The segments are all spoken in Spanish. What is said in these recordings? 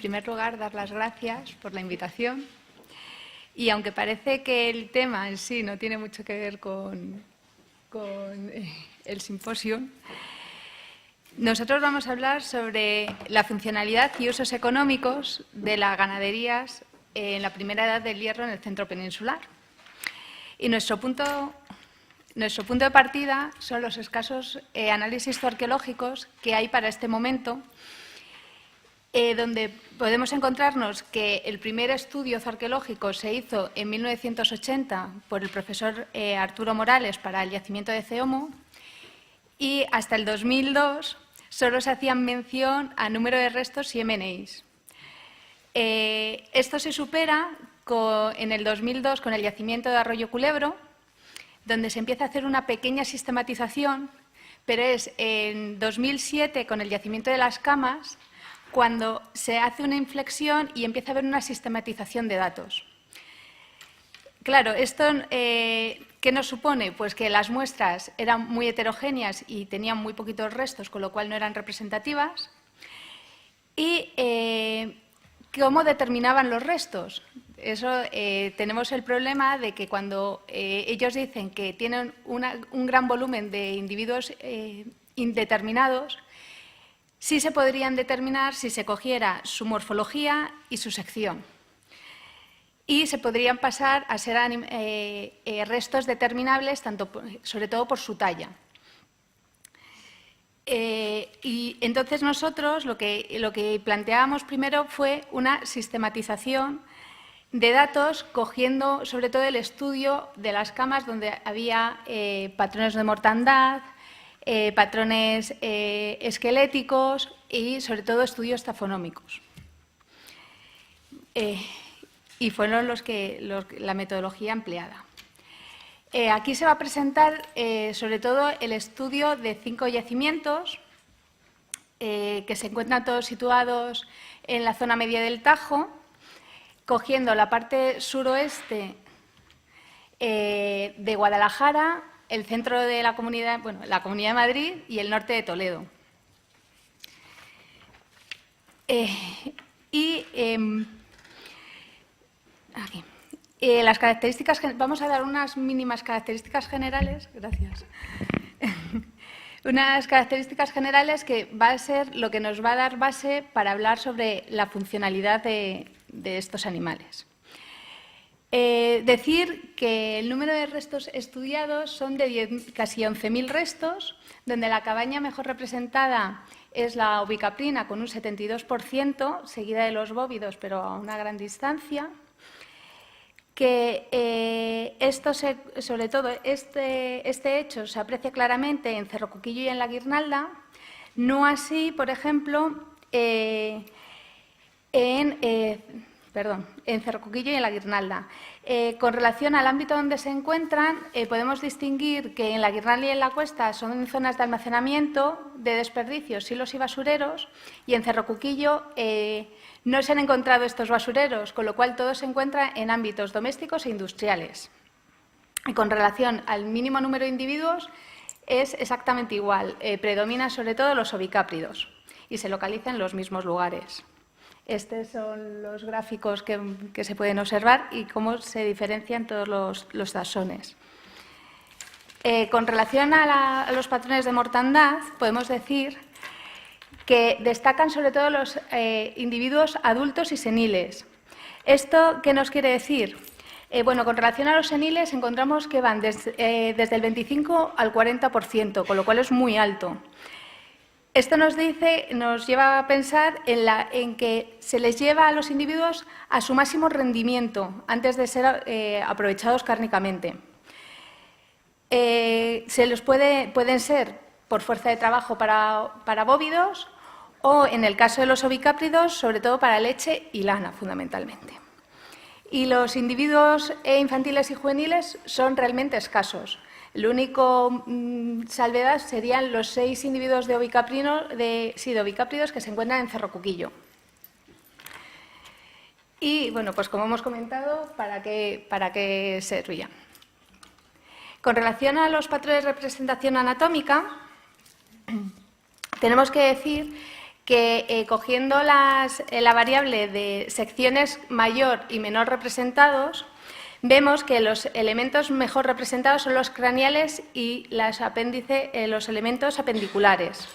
primer lugar, dar las gracias por la invitación. Y aunque parece que el tema en sí no tiene mucho que ver con el simposio, nosotros vamos a hablar sobre la funcionalidad y usos económicos de las ganaderías en la primera edad del Hierro en el centro peninsular. Y nuestro punto de partida son los escasos análisis arqueológicos que hay para este momento, donde podemos encontrarnos que el primer estudio arqueológico se hizo en 1980 por el profesor Arturo Morales para el yacimiento de Ceomo y hasta el 2002 solo se hacían mención a número de restos y MNIs. Esto se supera en el 2002 con el yacimiento de Arroyo Culebro, donde se empieza a hacer una pequeña sistematización, pero es en 2007 con el yacimiento de Las Camas cuando se hace una inflexión y empieza a haber una sistematización de datos. Claro, ¿esto qué nos supone? Pues que las muestras eran muy heterogéneas y tenían muy poquitos restos, con lo cual no eran representativas. ¿Y cómo determinaban los restos? Eso tenemos el problema de que cuando ellos dicen que tienen un gran volumen de individuos indeterminados, sí se podrían determinar si se cogiera su morfología y su sección. Y se podrían pasar a ser restos determinables, sobre todo por su talla. Y entonces nosotros lo que planteábamos primero fue una sistematización de datos, cogiendo sobre todo el estudio de las camas donde había patrones de mortandad, patrones esqueléticos y, sobre todo, estudios tafonómicos. Y fueron la metodología empleada. Aquí se va a presentar, sobre todo, el estudio de 5 yacimientos que se encuentran todos situados en la zona media del Tajo, cogiendo la parte suroeste de Guadalajara, el centro de la Comunidad de Madrid y el norte de Toledo. Aquí. Las características, vamos a dar unas mínimas características generales, gracias. Unas características generales que va a ser lo que nos va a dar base para hablar sobre la funcionalidad de estos animales. Decir que el número de restos estudiados son de casi 11.000 restos, donde la cabaña mejor representada es la ovicaprina con un 72%, seguida de los bóvidos, pero a una gran distancia. Que sobre todo este hecho se aprecia claramente en Cerro Cuquillo y en la Guirnalda, no así, por ejemplo, en Cerro Cuquillo y en la Guirnalda. Con relación al ámbito donde se encuentran, podemos distinguir que en la Guirnalda y en la Cuesta son zonas de almacenamiento de desperdicios, silos y basureros, y en Cerro Cuquillo no se han encontrado estos basureros, con lo cual todo se encuentra en ámbitos domésticos e industriales. Y con relación al mínimo número de individuos, es exactamente igual. Predominan sobre todo los ovicápridos y se localizan en los mismos lugares. Estos son los gráficos que se pueden observar y cómo se diferencian todos los taxones. Con relación a los patrones de mortandad, podemos decir que destacan sobre todo los individuos adultos y seniles. ¿Esto qué nos quiere decir? Bueno, con relación a los seniles encontramos que van desde el 25 al 40%, con lo cual es muy alto. Esto nos lleva a pensar en que se les lleva a los individuos a su máximo rendimiento antes de ser aprovechados cárnicamente. Pueden ser por fuerza de trabajo para bóvidos o, en el caso de los ovicápridos, sobre todo para leche y lana, fundamentalmente. Y los individuos infantiles y juveniles son realmente escasos. El único salvedad serían los 6 individuos de ovicápridos que se encuentran en Cerro Cuquillo. Y, bueno, pues como hemos comentado, ¿para qué servían? Con relación a los patrones de representación anatómica, tenemos que decir que cogiendo la variable de secciones mayor y menor representados, vemos que los elementos mejor representados son los craneales y los elementos apendiculares,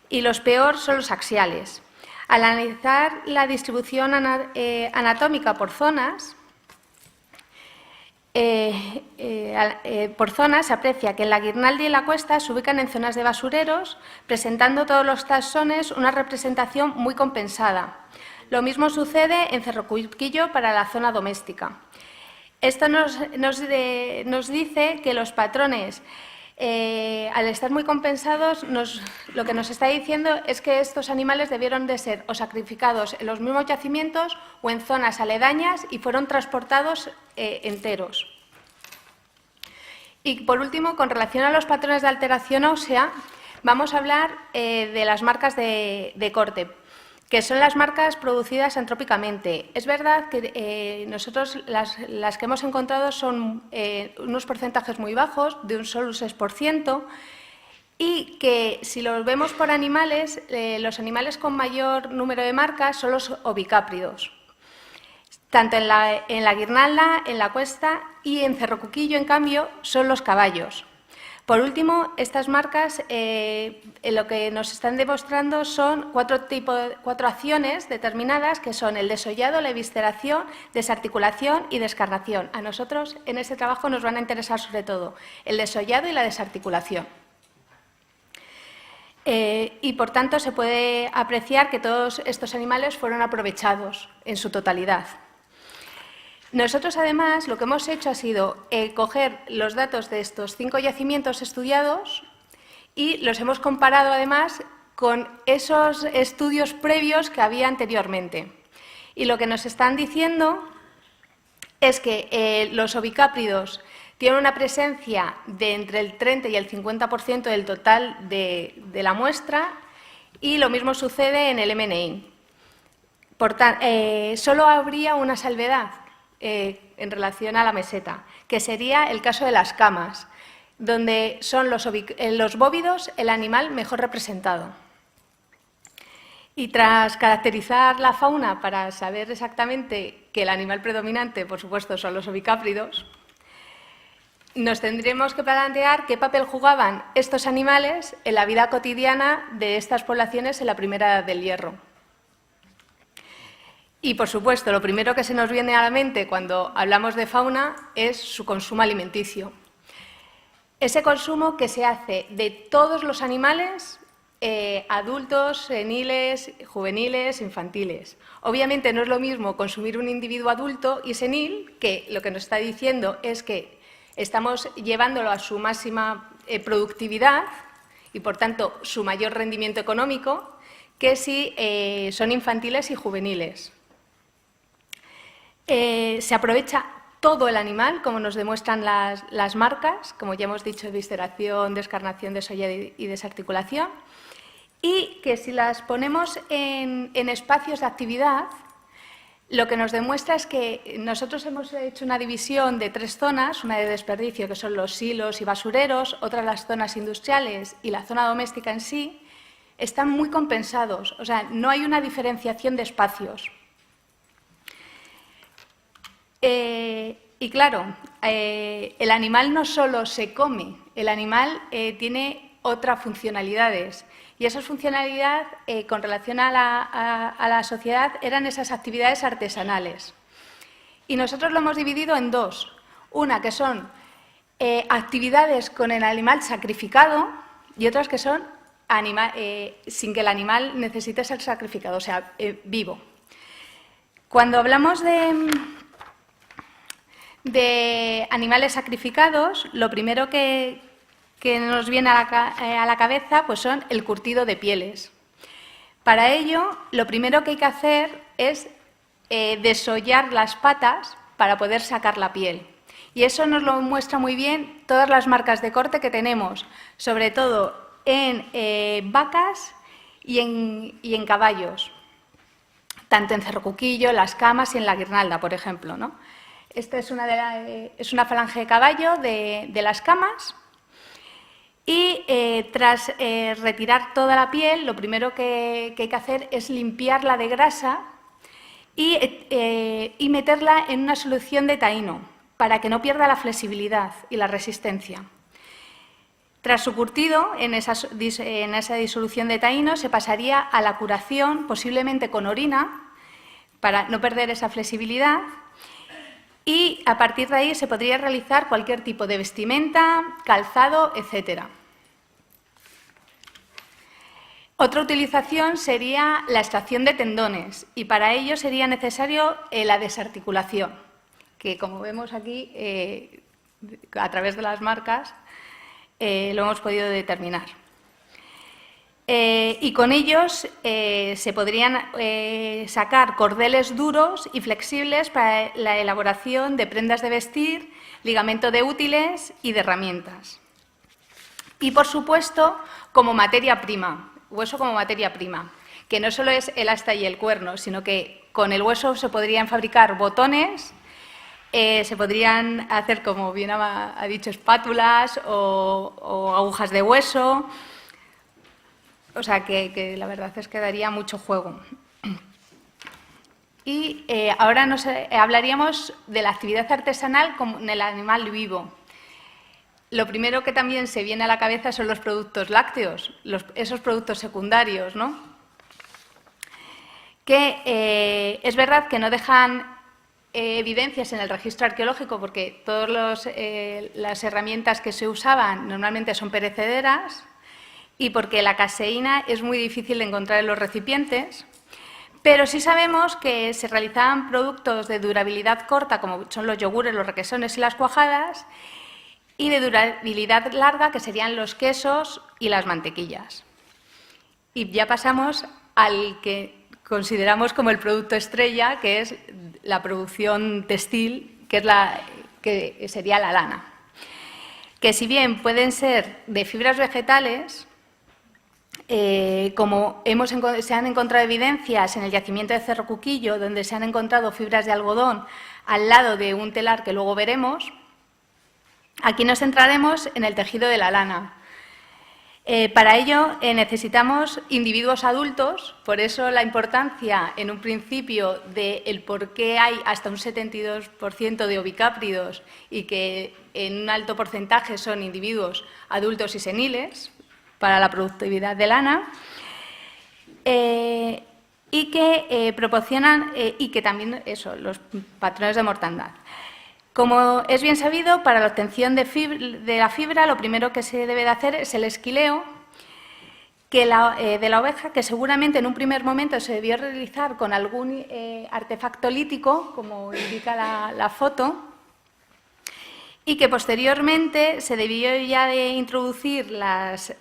y los peor son los axiales. Al analizar la distribución anatómica por zonas, se aprecia que en la guirnalda y en la cuesta se ubican en zonas de basureros, presentando todos los taxones una representación muy compensada. Lo mismo sucede en Cerro-Quillo para la zona doméstica. Esto nos dice que los patrones, al estar muy compensados, lo que nos está diciendo es que estos animales debieron de ser o sacrificados en los mismos yacimientos o en zonas aledañas y fueron transportados enteros. Y, por último, con relación a los patrones de alteración ósea, vamos a hablar de las marcas de corte, que son las marcas producidas antrópicamente. Es verdad que nosotros las que hemos encontrado son unos porcentajes muy bajos, de un solo 6%, y que si lo vemos por animales, los animales con mayor número de marcas son los ovicápridos. Tanto en la guirnalda, en la cuesta y en Cerro-Quillo, en cambio, son los caballos. Por último, estas marcas lo que nos están demostrando son cuatro acciones determinadas, que son el desollado, la evisceración, desarticulación y descarnación. A nosotros en este trabajo nos van a interesar sobre todo el desollado y la desarticulación. Y, por tanto, se puede apreciar que todos estos animales fueron aprovechados en su totalidad. Nosotros, además, lo que hemos hecho ha sido coger los datos de estos 5 yacimientos estudiados y los hemos comparado, además, con esos estudios previos que había anteriormente. Y lo que nos están diciendo es que los ovicápridos tienen una presencia de entre el 30 y el 50% del total de la muestra, y lo mismo sucede en el MNI. Por tanto, solo habría una salvedad en relación a la meseta, que sería el caso de las camas, donde son los bóvidos el animal mejor representado. Y tras caracterizar la fauna para saber exactamente que el animal predominante, por supuesto, son los ovicápridos, nos tendremos que plantear qué papel jugaban estos animales en la vida cotidiana de estas poblaciones en la primera edad del Hierro. Y, por supuesto, lo primero que se nos viene a la mente cuando hablamos de fauna es su consumo alimenticio. Ese consumo que se hace de todos los animales, adultos, seniles, juveniles, infantiles. Obviamente no es lo mismo consumir un individuo adulto y senil, que lo que nos está diciendo es que estamos llevándolo a su máxima productividad y, por tanto, su mayor rendimiento económico, que si son infantiles y juveniles. Se aprovecha todo el animal, como nos demuestran las marcas, como ya hemos dicho, evisceración, descarnación, desollado y desarticulación, y que si las ponemos en espacios de actividad, lo que nos demuestra es que nosotros hemos hecho una división de 3 zonas, una de desperdicio, que son los silos y basureros, otra las zonas industriales y la zona doméstica en sí, están muy compensados, o sea, no hay una diferenciación de espacios. Y claro, el animal no solo se come, el animal tiene otras funcionalidades. Y esas funcionalidades, con relación a la sociedad, eran esas actividades artesanales. Y nosotros lo hemos dividido en 2. Una que son actividades con el animal sacrificado y otras que son sin que el animal necesite ser sacrificado, o sea, vivo. Cuando hablamos de animales sacrificados, lo primero que nos viene a la cabeza pues son el curtido de pieles. Para ello, lo primero que hay que hacer es desollar las patas para poder sacar la piel. Y eso nos lo muestra muy bien todas las marcas de corte que tenemos, sobre todo en vacas y en caballos, tanto en Cerro-Quillo, en las camas y en la guirnalda, por ejemplo, ¿no? Esta es una falange de caballo de las camas. Y tras retirar toda la piel, lo primero que hay que hacer es limpiarla de grasa y meterla en una solución de tahino para que no pierda la flexibilidad y la resistencia. Tras su curtido, en esa disolución de tahino se pasaría a la curación, posiblemente con orina, para no perder esa flexibilidad, y a partir de ahí se podría realizar cualquier tipo de vestimenta, calzado, etc. Otra utilización sería la extracción de tendones, y para ello sería necesario la desarticulación, que como vemos aquí, a través de las marcas, lo hemos podido determinar. Y con ellos se podrían sacar cordeles duros y flexibles para la elaboración de prendas de vestir, ligamento de útiles y de herramientas. Y, por supuesto, como materia prima, hueso como materia prima, que no solo es el asta y el cuerno, sino que con el hueso se podrían fabricar botones, se podrían hacer, como bien ha dicho, espátulas o agujas de hueso. O sea, que la verdad es que daría mucho juego. Y ahora hablaríamos de la actividad artesanal con el animal vivo. Lo primero que también se viene a la cabeza son los productos lácteos, esos productos secundarios, ¿no? Que es verdad que no dejan evidencias en el registro arqueológico porque todas las herramientas que se usaban normalmente son perecederas, y porque la caseína es muy difícil de encontrar en los recipientes, pero sí sabemos que se realizaban productos de durabilidad corta, como son los yogures, los requesones y las cuajadas, y de durabilidad larga, que serían los quesos y las mantequillas. Y ya pasamos al que consideramos como el producto estrella, que es la producción textil, que sería la lana. Que si bien pueden ser de fibras vegetales, como se han encontrado evidencias en el yacimiento de Cerro Cuquillo, donde se han encontrado fibras de algodón al lado de un telar que luego veremos, aquí nos centraremos en el tejido de la lana. Para ello necesitamos individuos adultos, por eso la importancia en un principio del por qué hay hasta un 72% de ovicápridos y que en un alto porcentaje son individuos adultos y seniles para la productividad de lana, y que proporcionan y que también los patrones de mortandad. Como es bien sabido, para la obtención de la fibra lo primero que se debe de hacer es el esquileo de la oveja, que seguramente en un primer momento se debió realizar con algún artefacto lítico, como indica la foto, y que posteriormente se debió ya de introducir las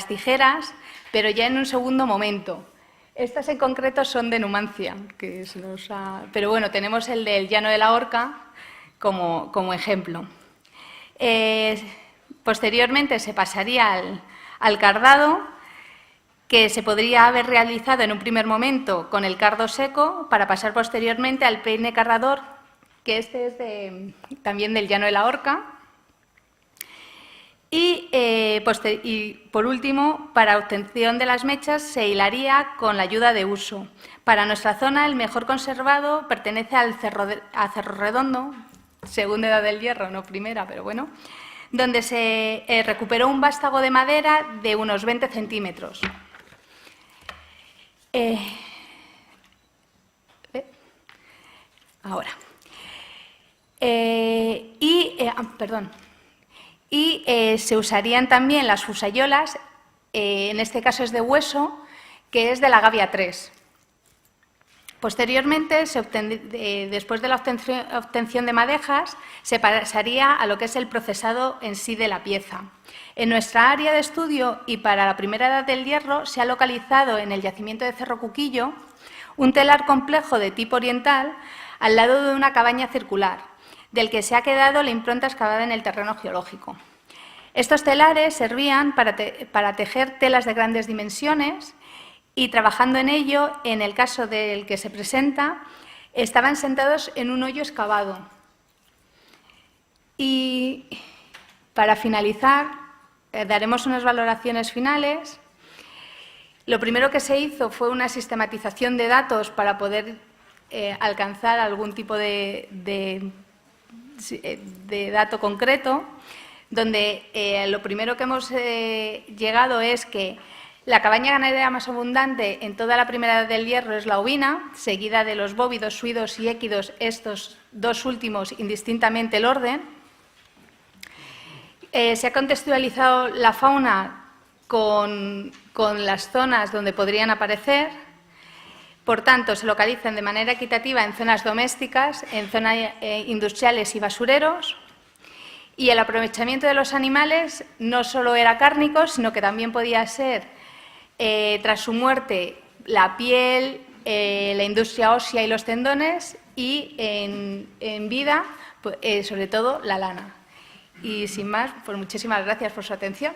tijeras, pero ya en un segundo momento. Estas en concreto son de Numancia, pero bueno, tenemos el del Llano de la Horca como ejemplo. Posteriormente se pasaría al cardado, que se podría haber realizado en un primer momento con el cardo seco, para pasar posteriormente al peine cardador, que este es también del Llano de la Horca. Y por último, para obtención de las mechas se hilaría con la ayuda de uso. Para nuestra zona, el mejor conservado pertenece a Cerro Redondo, segunda edad del hierro, no primera, pero bueno, donde se recuperó un vástago de madera de unos 20 centímetros. Ahora. Se usarían también las fusayolas, en este caso es de hueso, que es de la Gavia 3. Posteriormente, después de la obtención de madejas, se pasaría a lo que es el procesado en sí de la pieza. En nuestra área de estudio y para la primera edad del hierro se ha localizado en el yacimiento de Cerro Cuquillo un telar complejo de tipo oriental al lado de una cabaña circular, del que se ha quedado la impronta excavada en el terreno geológico. Estos telares servían para tejer telas de grandes dimensiones y, trabajando en ello, en el caso del que se presenta, estaban sentados en un hoyo excavado. Y, para finalizar, daremos unas valoraciones finales. Lo primero que se hizo fue una sistematización de datos para poder alcanzar algún tipo de dato concreto, donde lo primero que hemos llegado es que la cabaña ganadera más abundante en toda la primera edad del Hierro es la ovina, seguida de los bóvidos, suidos y équidos, estos dos últimos indistintamente el orden. Se ha contextualizado la fauna con las zonas donde podrían aparecer. Por tanto, se localizan de manera equitativa en zonas domésticas, en zonas industriales y basureros. Y el aprovechamiento de los animales no solo era cárnico, sino que también podía ser, tras su muerte, la piel, la industria ósea y los tendones, y en vida, pues, sobre todo, la lana. Y sin más, pues muchísimas gracias por su atención.